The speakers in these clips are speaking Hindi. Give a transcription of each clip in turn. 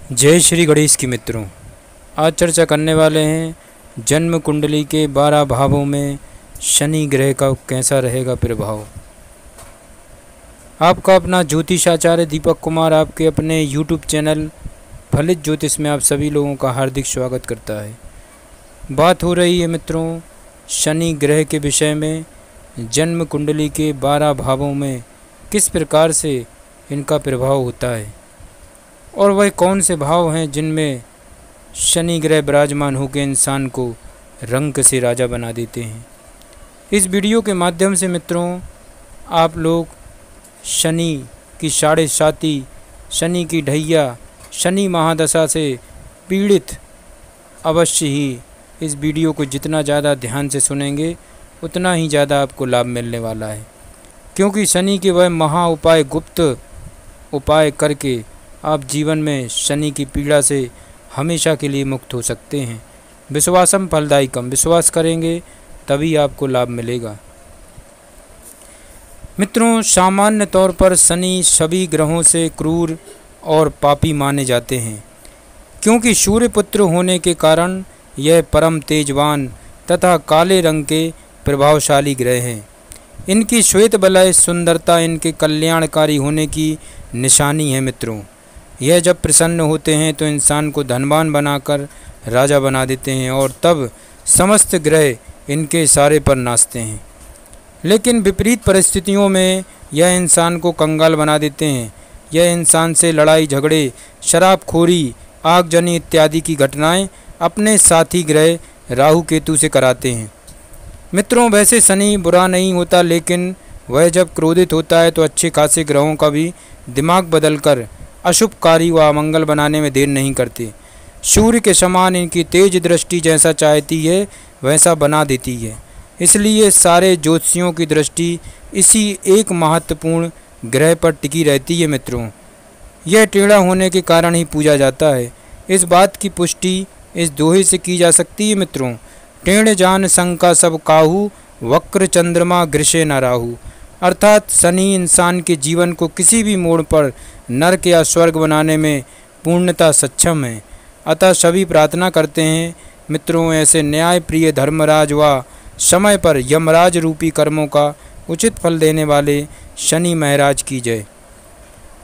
जय श्री गणेश की मित्रों, आज चर्चा करने वाले हैं जन्म कुंडली के 12 भावों में शनि ग्रह का कैसा रहेगा प्रभाव। आपका अपना ज्योतिषाचार्य दीपक कुमार आपके अपने YouTube चैनल फलित ज्योतिष में आप सभी लोगों का हार्दिक स्वागत करता है। बात हो रही है मित्रों शनि ग्रह के विषय में। जन्म कुंडली के 12 भावों में किस प्रकार से इनका प्रभाव होता है और वह कौन से भाव हैं जिनमें शनि ग्रह विराजमान होकर इंसान को रंक से राजा बना देते हैं। इस वीडियो के माध्यम से मित्रों आप लोग शनि की साढ़े साती, शनि की ढैया, शनि महादशा से पीड़ित अवश्य ही इस वीडियो को जितना ज़्यादा ध्यान से सुनेंगे उतना ही ज़्यादा आपको लाभ मिलने वाला है, क्योंकि शनि के वह महा उपाय, गुप्त उपाय करके आप जीवन में शनि की पीड़ा से हमेशा के लिए मुक्त हो सकते हैं। विश्वासम फलदायकम, विश्वास करेंगे तभी आपको लाभ मिलेगा। मित्रों सामान्य तौर पर शनि सभी ग्रहों से क्रूर और पापी माने जाते हैं, क्योंकि सूर्य पुत्र होने के कारण यह परम तेजवान तथा काले रंग के प्रभावशाली ग्रह हैं। इनकी श्वेत वलय सुंदरता इनके कल्याणकारी होने की निशानी है। मित्रों यह जब प्रसन्न होते हैं तो इंसान को धनवान बनाकर राजा बना देते हैं और तब समस्त ग्रह इनके इशारे पर नाचते हैं। लेकिन विपरीत परिस्थितियों में यह इंसान को कंगाल बना देते हैं। यह इंसान से लड़ाई झगड़े, शराबखोरी, आगजनी इत्यादि की घटनाएं अपने साथी ग्रह राहु केतु से कराते हैं। मित्रों वैसे शनि बुरा नहीं होता, लेकिन वह जब क्रोधित होता है तो अच्छे खासे ग्रहों का भी दिमाग बदलकर अशुभ कार्य व अमंगल बनाने में देर नहीं करते। सूर्य के समान इनकी तेज दृष्टि जैसा चाहती है वैसा बना देती है। इसलिए सारे ज्योतिषियों की दृष्टि इसी एक महत्वपूर्ण ग्रह पर टिकी रहती है। मित्रों यह टेढ़ा होने के कारण ही पूजा जाता है। इस बात की पुष्टि इस दोहे से की जा सकती है। मित्रों टेढ़ जान शंका सब काहू, वक्र चंद्रमा गृषे न राहु। अर्थात शनि इंसान के जीवन को किसी भी मोड़ पर नरक या स्वर्ग बनाने में पूर्णतः सक्षम है। अतः सभी प्रार्थना करते हैं मित्रों ऐसे न्याय प्रिय धर्मराज व समय पर यमराज रूपी कर्मों का उचित फल देने वाले शनि महाराज की जय।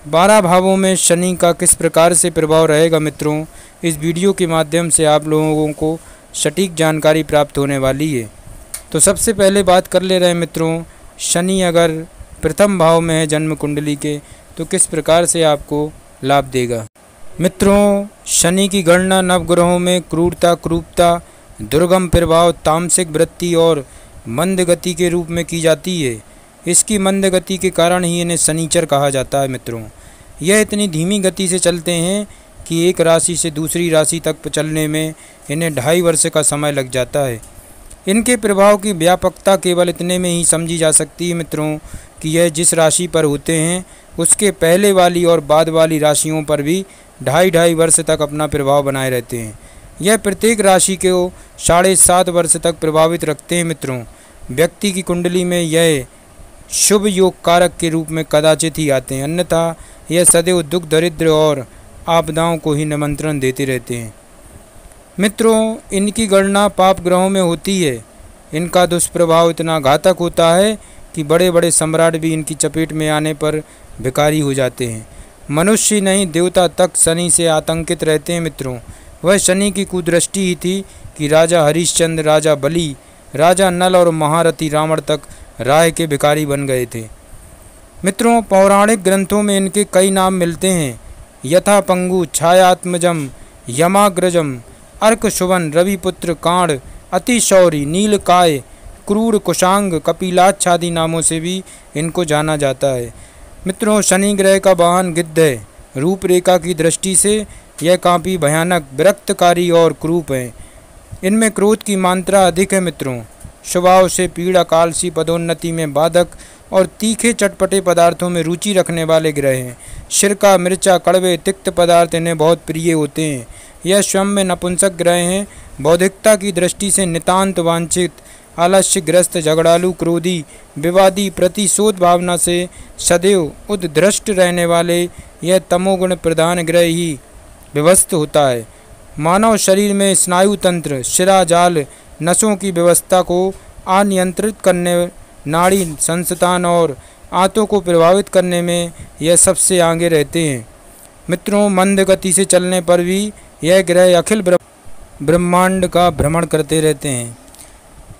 12 भावों में शनि का किस प्रकार से प्रभाव रहेगा मित्रों, इस वीडियो के माध्यम से आप लोगों को सटीक जानकारी प्राप्त होने वाली है। तो सबसे पहले बात कर ले रहे हैं मित्रों, शनि अगर प्रथम भाव में है जन्म कुंडली के तो किस प्रकार से आपको लाभ देगा। मित्रों शनि की गणना नवग्रहों में क्रूरता, क्रूपता, दुर्गम प्रभाव, तामसिक वृत्ति और मंद गति के रूप में की जाती है। इसकी मंद गति के कारण ही इन्हें शनिचर कहा जाता है। मित्रों यह इतनी धीमी गति से चलते हैं कि एक राशि से दूसरी राशि तक चलने में इन्हें 2.5 वर्ष का समय लग जाता है। इनके प्रभाव की व्यापकता केवल इतने में ही समझी जा सकती है मित्रों कि यह जिस राशि पर होते हैं उसके पहले वाली और बाद वाली राशियों पर भी 2.5 वर्ष तक अपना प्रभाव बनाए रहते हैं। यह प्रत्येक राशि को 7.5 वर्ष तक प्रभावित रखते हैं। मित्रों व्यक्ति की कुंडली में यह शुभ योग कारक के रूप में कदाचित ही आते हैं, अन्यथा यह सदैव दुख, दरिद्र और आपदाओं को ही निमंत्रण देते रहते हैं। मित्रों इनकी गणना पाप ग्रहों में होती है। इनका दुष्प्रभाव इतना घातक होता है कि बड़े बड़े सम्राट भी इनकी चपेट में आने पर भिखारी हो जाते हैं। मनुष्य नहीं देवता तक शनि से आतंकित रहते हैं। मित्रों वह शनि की कुदृष्टि ही थी कि राजा हरिश्चंद्र, राजा बलि, राजा नल और महारथी रावण तक राय के भिखारी बन गए थे। मित्रों पौराणिक ग्रंथों में इनके कई नाम मिलते हैं, यथा पंगु, छायात्मजम, यमाग्रजम, अर्क शुभन, रविपुत्र, कांड, अतिशौरी, नीलकाय, क्रूर, कुशांग, कपिलाक्ष आदि नामों से भी इनको जाना जाता है। मित्रों शनि ग्रह का वाहन गिद्ध है। रूपरेखा की दृष्टि से यह काफ़ी भयानक, विरक्तकारी और क्रूप है। इनमें क्रोध की मात्रा अधिक है। मित्रों स्वभाव से पीड़ा, कालसी, पदोन्नति में बाधक और तीखे चटपटे पदार्थों में रुचि रखने वाले ग्रह हैं। सिरका, मिर्चा, कड़वे, तिक्त पदार्थ इन्हें बहुत प्रिय होते हैं। यह स्वयं में नपुंसक ग्रह हैं। बौद्धिकता की दृष्टि से नितांत वांछित, आलस्यग्रस्त, झगड़ालू, क्रोधी, विवादी, प्रतिशोध भावना से सदैव उद्दृष्ट रहने वाले यह तमोगुण प्रधान ग्रह ही विभक्त होता है। मानव शरीर में स्नायु तंत्र, शिरा जाल, नसों की व्यवस्था को अनियंत्रित करने, नाड़ी संस्थान और आंतों को प्रभावित करने में यह सबसे आगे रहते हैं। मित्रों, मंद गति से चलने पर भी यह ग्रह अखिल ब्रह्मांड का भ्रमण करते रहते हैं।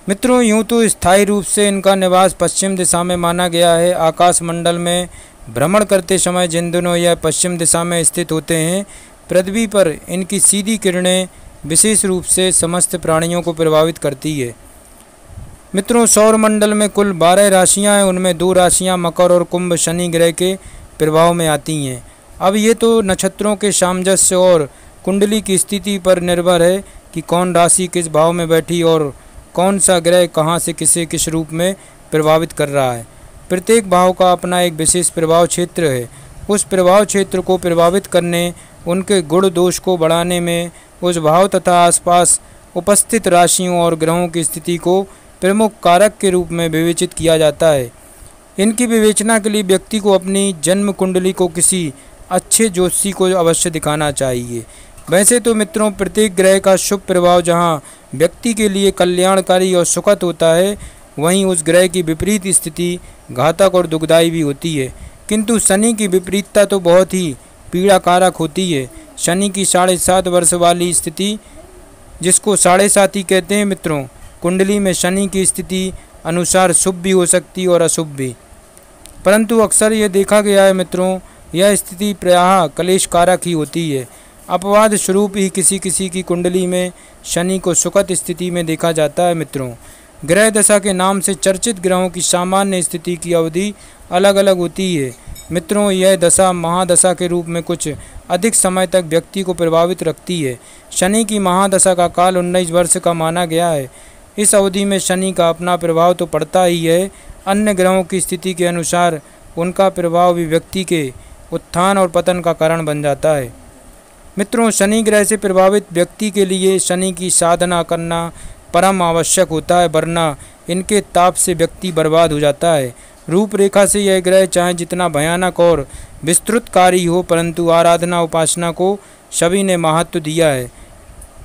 मित्रों, यूँ तो स्थायी रूप से इनका निवास पश्चिम दिशा में माना गया है। आकाश मंडल में भ्रमण करते समय जिन दिनों यह पश्चिम दिशा में स्थित होते हैं, पृथ्वी पर इनकी सीधी किरणें विशेष रूप से समस्त प्राणियों को प्रभावित करती है। मित्रों, सौर मंडल में कुल 12 राशियां हैं, उनमें 2 राशियां मकर और कुंभ शनि ग्रह के प्रभाव में आती हैं। अब ये तो नक्षत्रों के सामंजस्य और कुंडली की स्थिति पर निर्भर है कि कौन राशि किस भाव में बैठी और कौन सा ग्रह कहाँ से किसे किस रूप में प्रभावित कर रहा है। प्रत्येक भाव का अपना एक विशेष प्रभाव क्षेत्र है। उस प्रभाव क्षेत्र को प्रभावित करने, उनके गुण दोष को बढ़ाने में उस भाव तथा आसपास उपस्थित राशियों और ग्रहों की स्थिति को प्रमुख कारक के रूप में विवेचित किया जाता है। इनकी विवेचना के लिए व्यक्ति को अपनी जन्म कुंडली को किसी अच्छे ज्योतिषी को अवश्य दिखाना चाहिए। वैसे तो मित्रों, प्रत्येक ग्रह का शुभ प्रभाव जहाँ व्यक्ति के लिए कल्याणकारी और सुखद होता है, वहीं उस ग्रह की विपरीत स्थिति घातक और दुखदायी भी होती है। किंतु शनि की विपरीतता तो बहुत ही पीड़ाकारक होती है। शनि की 7.5 वर्ष वाली स्थिति, जिसको 7.5 ही कहते हैं मित्रों, कुंडली में शनि की स्थिति अनुसार शुभ भी हो सकती और अशुभ भी। परंतु अक्सर यह देखा गया है मित्रों, यह स्थिति प्रायः कलेशकारक ही होती है। अपवाद स्वरूप ही किसी किसी की कुंडली में शनि को सुखद स्थिति में देखा जाता है। मित्रों, ग्रह दशा के नाम से चर्चित ग्रहों की सामान्य स्थिति की अवधि अलग अलग होती है। मित्रों, यह दशा महादशा के रूप में कुछ अधिक समय तक व्यक्ति को प्रभावित रखती है। शनि की महादशा का काल 19 वर्ष का माना गया है। इस अवधि में शनि का अपना प्रभाव तो पड़ता ही है, अन्य ग्रहों की स्थिति के अनुसार उनका प्रभाव भी व्यक्ति के उत्थान और पतन का कारण बन जाता है। मित्रों, शनि ग्रह से प्रभावित व्यक्ति के लिए शनि की साधना करना परम आवश्यक होता है, वरना इनके ताप से व्यक्ति बर्बाद हो जाता है। रूपरेखा से यह ग्रह चाहे जितना भयानक और विस्तृतकारी हो, परंतु आराधना उपासना को सभी ने महत्व दिया है।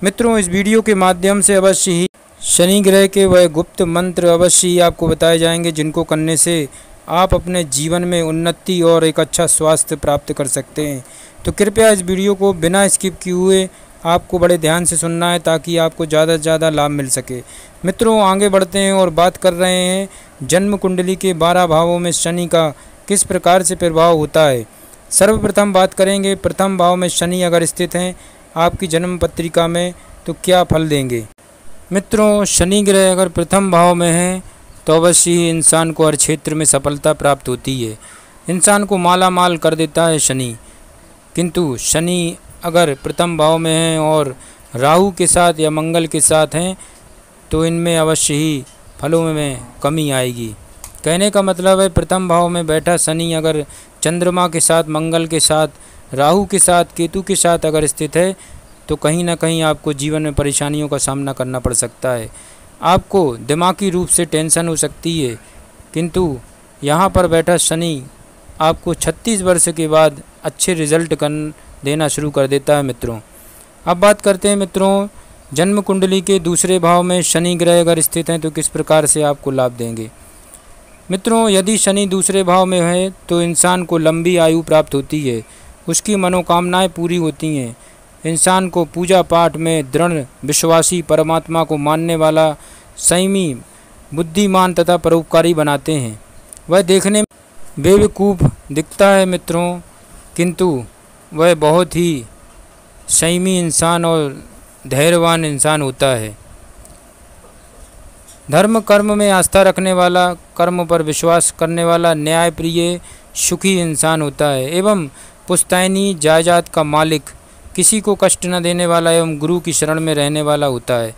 मित्रों, इस वीडियो के माध्यम से अवश्य ही शनि ग्रह के वह गुप्त मंत्र अवश्य ही आपको बताए जाएंगे, जिनको करने से आप अपने जीवन में उन्नति और एक अच्छा स्वास्थ्य प्राप्त कर सकते हैं। तो कृपया इस वीडियो को बिना स्किप किए हुए आपको बड़े ध्यान से सुनना है, ताकि आपको ज़्यादा से ज़्यादा लाभ मिल सके। मित्रों, आगे बढ़ते हैं और बात कर रहे हैं जन्म कुंडली के 12 भावों में शनि का किस प्रकार से प्रभाव होता है। सर्वप्रथम बात करेंगे प्रथम भाव में शनि अगर स्थित हैं आपकी जन्म पत्रिका में, तो क्या फल देंगे। मित्रों, शनि ग्रह अगर प्रथम भाव में है तो अवश्य ही इंसान को हर क्षेत्र में सफलता प्राप्त होती है। इंसान को माला माल कर देता है शनि। किंतु शनि अगर प्रथम भाव में हैं और राहु के साथ या मंगल के साथ हैं, तो इनमें अवश्य ही फलों में कमी आएगी। कहने का मतलब है, प्रथम भाव में बैठा शनि अगर चंद्रमा के साथ, मंगल के साथ, राहु के साथ, केतु के साथ अगर स्थित है, तो कहीं ना कहीं आपको जीवन में परेशानियों का सामना करना पड़ सकता है। आपको दिमागी रूप से टेंशन हो सकती है। किंतु यहाँ पर बैठा शनि आपको 36 वर्ष के बाद अच्छे रिजल्ट देना शुरू कर देता है। मित्रों, अब बात करते हैं मित्रों, जन्म कुंडली के दूसरे भाव में शनि ग्रह अगर स्थित हैं तो किस प्रकार से आपको लाभ देंगे। मित्रों, यदि शनि दूसरे भाव में है तो इंसान को लंबी आयु प्राप्त होती है, उसकी मनोकामनाएं पूरी होती हैं। इंसान को पूजा पाठ में दृढ़ विश्वासी, परमात्मा को मानने वाला, संयमी, बुद्धिमान तथा परोपकारी बनाते हैं। वह देखने में बेवकूफ़ दिखता है मित्रों, किंतु वह बहुत ही संयमी इंसान और धैर्यवान इंसान होता है। धर्म कर्म में आस्था रखने वाला, कर्म पर विश्वास करने वाला, न्यायप्रिय, सुखी इंसान होता है एवं पुश्तैनी जायदाद का मालिक, किसी को कष्ट न देने वाला एवं गुरु की शरण में रहने वाला होता है।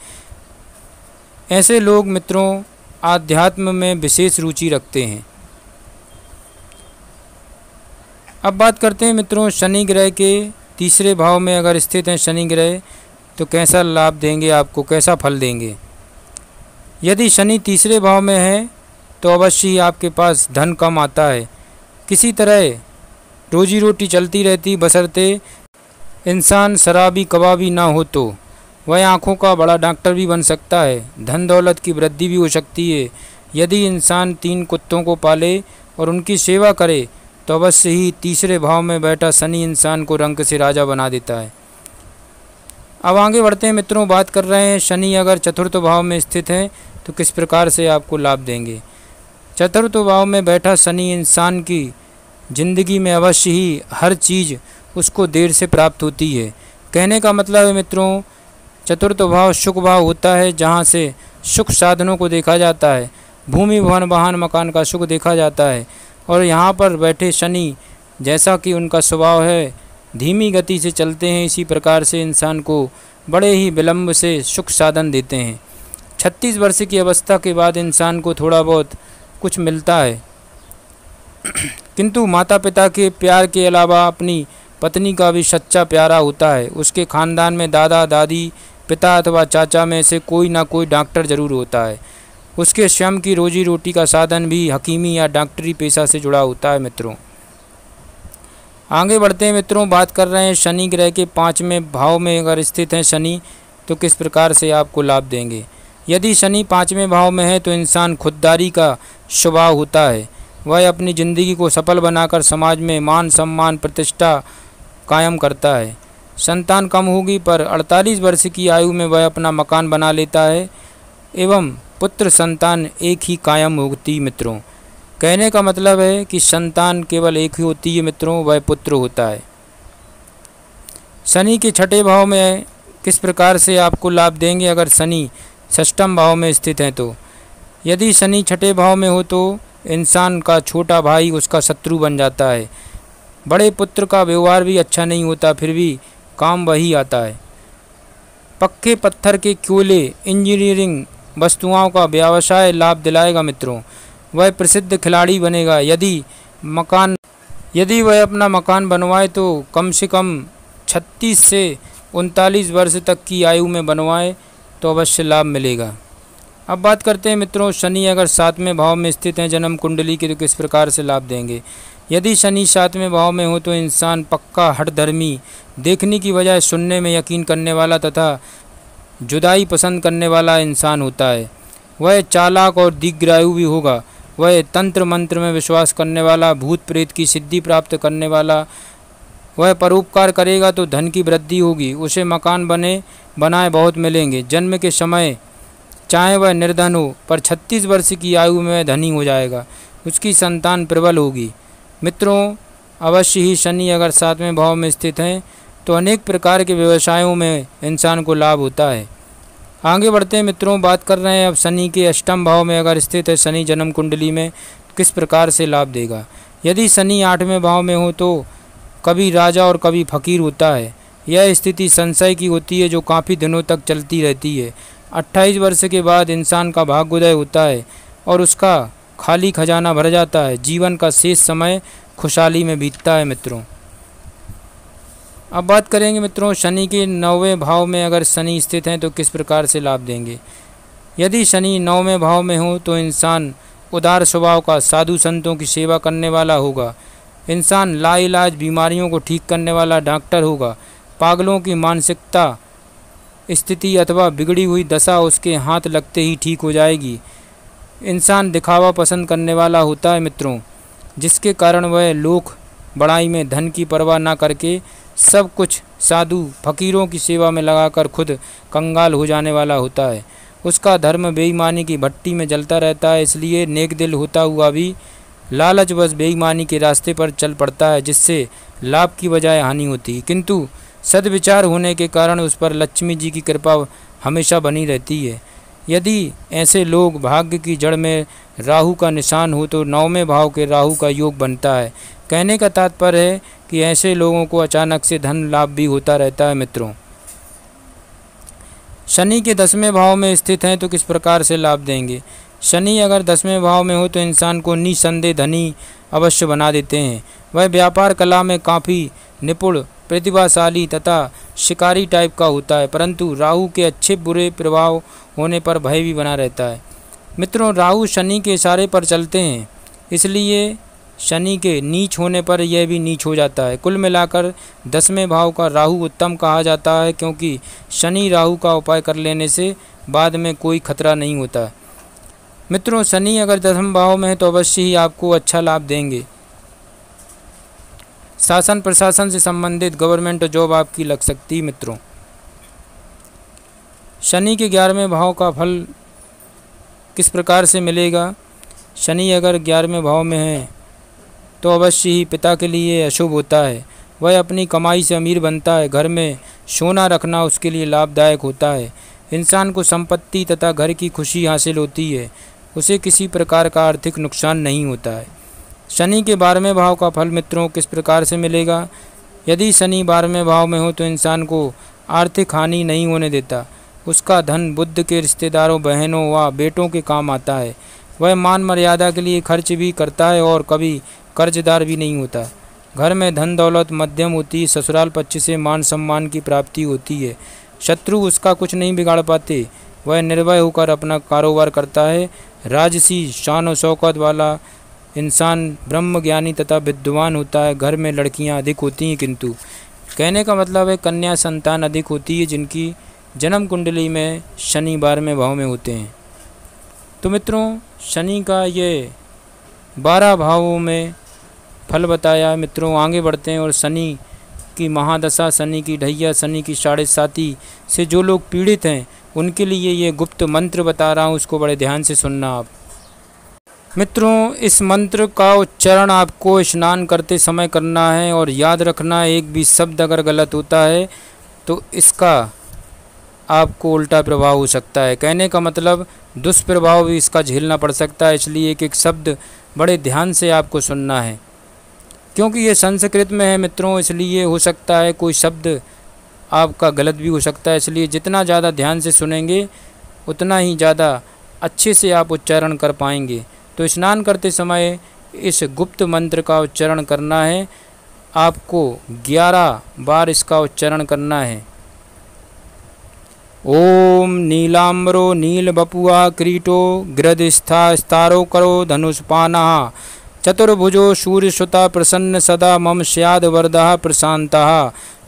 ऐसे लोग मित्रों आध्यात्म में विशेष रुचि रखते हैं। अब बात करते हैं मित्रों, शनि ग्रह के तीसरे भाव में अगर स्थित हैं शनि ग्रह, तो कैसा लाभ देंगे आपको, कैसा फल देंगे। यदि शनि तीसरे भाव में है तो अवश्य ही आपके पास धन कम आता है। किसी तरह रोजी रोटी चलती रहती, बशर्ते इंसान शराबी कबाबी ना हो तो वह आँखों का बड़ा डॉक्टर भी बन सकता है, धन दौलत की वृद्धि भी हो सकती है। यदि इंसान 3 कुत्तों को पाले और उनकी सेवा करे तो अवश्य ही तीसरे भाव में बैठा शनि इंसान को रंक से राजा बना देता है। अब आगे बढ़ते हैं मित्रों, बात कर रहे हैं शनि अगर चतुर्थ भाव में स्थित है तो किस प्रकार से आपको लाभ देंगे। चतुर्थ भाव में बैठा शनि इंसान की जिंदगी में अवश्य ही हर चीज़ उसको देर से प्राप्त होती है। कहने का मतलब है मित्रों, चतुर्थ भाव सुख भाव होता है, जहाँ से सुख साधनों को देखा जाता है, भूमि भवन वाहन मकान का सुख देखा जाता है। और यहाँ पर बैठे शनि जैसा कि उनका स्वभाव है धीमी गति से चलते हैं, इसी प्रकार से इंसान को बड़े ही विलम्ब से सुख साधन देते हैं। 36 वर्ष की अवस्था के बाद इंसान को थोड़ा बहुत कुछ मिलता है, किंतु माता पिता के प्यार के अलावा अपनी पत्नी का भी सच्चा प्यारा होता है। उसके खानदान में दादा दादी पिता अथवा चाचा में से कोई ना कोई डॉक्टर जरूर होता है। उसके स्वयं की रोजी रोटी का साधन भी हकीमी या डॉक्टरी पेशा से जुड़ा होता है। मित्रों आगे बढ़ते हैं मित्रों, बात कर रहे हैं शनि ग्रह के 5वें भाव में अगर स्थित है शनि तो किस प्रकार से आपको लाभ देंगे। यदि शनि 5वें भाव में है तो इंसान खुददारी का स्वभाव होता है। वह अपनी ज़िंदगी को सफल बनाकर समाज में मान सम्मान प्रतिष्ठा कायम करता है। संतान कम होगी पर 48 वर्ष की आयु में वह अपना मकान बना लेता है एवं पुत्र संतान एक ही कायम होती। मित्रों कहने का मतलब है कि संतान केवल एक ही होती है मित्रों, वह पुत्र होता है। शनि के 6ठे भाव में किस प्रकार से आपको लाभ देंगे अगर शनि 6ठम भाव में स्थित है तो। यदि शनि 6ठे भाव में हो तो इंसान का छोटा भाई उसका शत्रु बन जाता है। बड़े पुत्र का व्यवहार भी अच्छा नहीं होता, फिर भी काम वही आता है। पक्के पत्थर के कोयले इंजीनियरिंग वस्तुओं का व्यवसाय लाभ दिलाएगा मित्रों। वह प्रसिद्ध खिलाड़ी बनेगा। यदि वह अपना मकान बनवाए तो कम से कम 36 से 39 वर्ष तक की आयु में बनवाए तो अवश्य लाभ मिलेगा। अब बात करते हैं मित्रों, शनि अगर 7वें भाव में स्थित हैं जन्म कुंडली के तो किस प्रकार से लाभ देंगे। यदि शनि 7वें भाव में हो तो इंसान पक्का हठधर्मी, देखने की बजाय सुनने में यकीन करने वाला तथा जुदाई पसंद करने वाला इंसान होता है। वह चालाक और दीर्घायु भी होगा। वह तंत्र मंत्र में विश्वास करने वाला, भूत प्रेत की सिद्धि प्राप्त करने वाला। वह परोपकार करेगा तो धन की वृद्धि होगी। उसे मकान बनाए बहुत मिलेंगे। जन्म के समय चाहे वह निर्धन हो पर 36 वर्ष की आयु में वह धनी हो जाएगा। उसकी संतान प्रबल होगी। मित्रों अवश्य ही शनि अगर 7वें भाव में स्थित हैं तो अनेक प्रकार के व्यवसायों में इंसान को लाभ होता है। आगे बढ़ते हैं मित्रों, बात कर रहे हैं अब शनि के 8म भाव में अगर स्थित है शनि जन्म कुंडली में किस प्रकार से लाभ देगा। यदि शनि 8वें भाव में हो तो कभी राजा और कभी फकीर होता है। यह स्थिति संशय की होती है जो काफ़ी दिनों तक चलती रहती है। 28 वर्ष के बाद इंसान का भाग्योदय होता है और उसका खाली खजाना भर जाता है। जीवन का शेष समय खुशहाली में बीतता है। मित्रों अब बात करेंगे मित्रों शनि के 9वें भाव में अगर शनि स्थित हैं तो किस प्रकार से लाभ देंगे। यदि शनि 9वें भाव में हो तो इंसान उदार स्वभाव का, साधु संतों की सेवा करने वाला होगा। इंसान लाइलाज बीमारियों को ठीक करने वाला डॉक्टर होगा। पागलों की मानसिकता स्थिति अथवा बिगड़ी हुई दशा उसके हाथ लगते ही ठीक हो जाएगी। इंसान दिखावा पसंद करने वाला होता है मित्रों, जिसके कारण वह लोक बड़ाई में धन की परवाह ना करके सब कुछ साधु फकीरों की सेवा में लगाकर खुद कंगाल हो जाने वाला होता है। उसका धर्म बेईमानी की भट्टी में जलता रहता है, इसलिए नेक दिल होता हुआ भी लालच बस बेईमानी के रास्ते पर चल पड़ता है, जिससे लाभ की बजाय हानि होती है। किंतु सद्विचार होने के कारण उस पर लक्ष्मी जी की कृपा हमेशा बनी रहती है। यदि ऐसे लोग भाग्य की जड़ में राहु का निशान हो तो 9वें भाव के राहु का योग बनता है। कहने का तात्पर्य है कि ऐसे लोगों को अचानक से धन लाभ भी होता रहता है। मित्रों शनि के 10वें भाव में स्थित हैं तो किस प्रकार से लाभ देंगे। शनि अगर 10वें भाव में हो तो इंसान को निसंदेह धनी अवश्य बना देते हैं। वह व्यापार कला में काफ़ी निपुण, प्रतिभाशाली तथा शिकारी टाइप का होता है, परंतु राहु के अच्छे बुरे प्रभाव होने पर भय भी बना रहता है। मित्रों राहु शनि के इशारे पर चलते हैं, इसलिए शनि के नीच होने पर यह भी नीच हो जाता है। कुल मिलाकर 10वें भाव का राहु उत्तम कहा जाता है, क्योंकि शनि राहु का उपाय कर लेने से बाद में कोई खतरा नहीं होता। मित्रों, शनि अगर 10वें भाव में है तो अवश्य ही आपको अच्छा लाभ देंगे। शासन प्रशासन से संबंधित गवर्नमेंट जॉब आपकी लग सकती है। मित्रों, शनि के 11वें भाव का फल किस प्रकार से मिलेगा? शनि अगर 11वें भाव में है तो अवश्य ही पिता के लिए अशुभ होता है। वह अपनी कमाई से अमीर बनता है। घर में सोना रखना उसके लिए लाभदायक होता है। इंसान को संपत्ति तथा घर की खुशी हासिल होती है। उसे किसी प्रकार का आर्थिक नुकसान नहीं होता है। शनि के 12वें भाव का फल मित्रों किस प्रकार से मिलेगा? यदि शनि 12वें भाव में हो तो इंसान को आर्थिक हानि नहीं होने देता। उसका धन बुद्ध के रिश्तेदारों, बहनों व बेटों के काम आता है। वह मान मर्यादा के लिए खर्च भी करता है और कभी कर्जदार भी नहीं होता। घर में धन दौलत मध्यम होती है। ससुराल पक्ष से मान सम्मान की प्राप्ति होती है। शत्रु उसका कुछ नहीं बिगाड़ पाते। वह निर्भय होकर अपना कारोबार करता है। राजसी शान और शौकत वाला इंसान ब्रह्म ज्ञानी तथा विद्वान होता है। घर में लड़कियां अधिक होती हैं, किंतु कहने का मतलब है कन्या संतान अधिक होती है जिनकी जन्म कुंडली में शनि 12वें भाव में होते हैं। तो मित्रों, शनि का ये 12 भावों में फल बताया। मित्रों, आगे बढ़ते हैं और शनि की महादशा, शनि की ढैया, शनि की 7.5 से जो लोग पीड़ित हैं उनके लिए ये गुप्त मंत्र बता रहा हूँ, उसको बड़े ध्यान से सुनना आप। मित्रों, इस मंत्र का उच्चारण आपको स्नान करते समय करना है और याद रखना, एक भी शब्द अगर गलत होता है तो इसका आपको उल्टा प्रभाव हो सकता है। कहने का मतलब दुष्प्रभाव भी इसका झेलना पड़ सकता है। इसलिए एक एक शब्द बड़े ध्यान से आपको सुनना है, क्योंकि ये संस्कृत में है मित्रों, इसलिए हो सकता है कोई शब्द आपका गलत भी हो सकता है। इसलिए जितना ज़्यादा ध्यान से सुनेंगे उतना ही ज़्यादा अच्छे से आप उच्चारण कर पाएंगे। तो स्नान करते समय इस गुप्त मंत्र का उच्चारण करना है। आपको 11 बार इसका उच्चारण करना है। ओम नीलाम्बरो नील बपुआ क्रीटो गृधस्था स्तारो करो धनुष्पानः चतुर्भुजो सूर्यसुता प्रसन्न सदा मम स्याद वरदः प्रशान्तः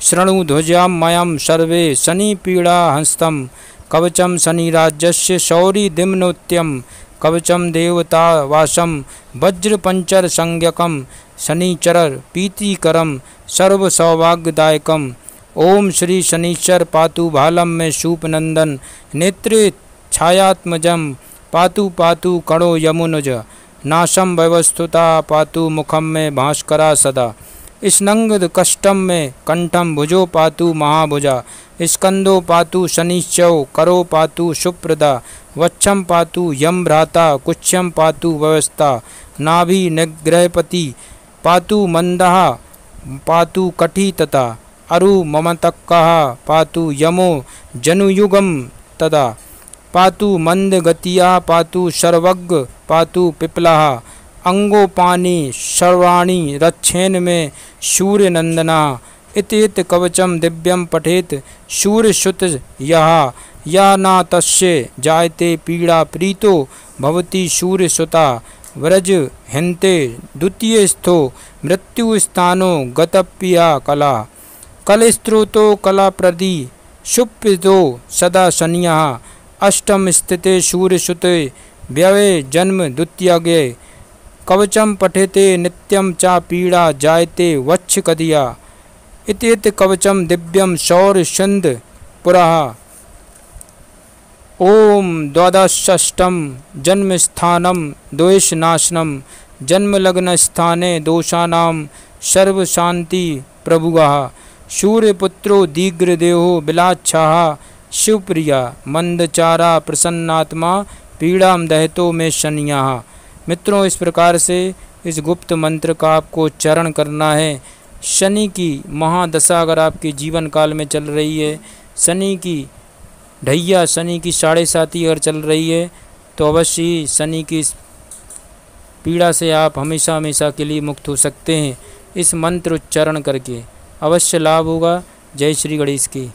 शृणु ध्वजां मयं सर्वे शनि पीड़ा हस्तं कवचं शनिराज्यस्य शौरी दिम्नोत्यं कवचं देवता वासं वज्रपंचर संज्ञकं शनिचर पीतिकरं सर्व सौभाग्यदायकं। ओम श्री शनीश्वर पातु भालम में शूपनंदन नेत्रे छायात्मजम पातु पातु कणो यमुनुज नाशम व्यवस्थुता पातु मुखम में भास्करा सदा स्नंग कष्टम में कंठम भुजो पातु महाभुजा स्कंदो पातु शनिश्चौ करो पातु सुप्रदा वक्षम पातु यम भ्राता कुच्छम पातु व्यवस्था नाभि निग्रहपति पातु मंदः पातु कठी तथा अरु ममतक्कः पातु यमो जनुयुगम तदा पातु मंदगतिया पातु सर्वज्ञ पातु पिपलः अंगोपानी सर्वाणी रक्षेन में सूर्यनंदना इति कवचम दिव्यम पठेत सूर्यसुत यः या न तस्य जायते पीड़ा प्रीतो भवति सूर्यसुता व्रज हिन्ते द्वितीय स्थो मृत्यु स्थानो गतप्रिया कला कलस्त्रोतो कलाप्रदी शुप्पितो सदा शनियः अष्टम स्थिते सूर्यसुते व्यवे जन्म द्वितीयगे कवचम पठेते नित्यम चा पीड़ा जायते वच्छ कदिया इति कवचम दिव्यम शौर छंद पुरः। ओम द्वादशष्टम जन्म स्थानम द्वेषनाशनम जन्म लग्न स्थाने दोषानाम सर्व शांति प्रभुगः सूर्यपुत्रो दीर्घदेहो बिलाच्छाः शिवप्रिया मंदचारा प्रसन्नात्मा पीड़ाम दहतो में शनियाः। मित्रों, इस प्रकार से इस गुप्त मंत्र का आपको उच्चारण करना है। शनि की महादशा अगर आपके जीवन काल में चल रही है, शनि की ढैया, शनि की 7.5 अगर चल रही है, तो अवश्य ही शनि की पीड़ा से आप हमेशा हमेशा के लिए मुक्त हो सकते हैं। इस मंत्र उच्चारण करके अवश्य लाभ होगा। जय श्री गणेश की।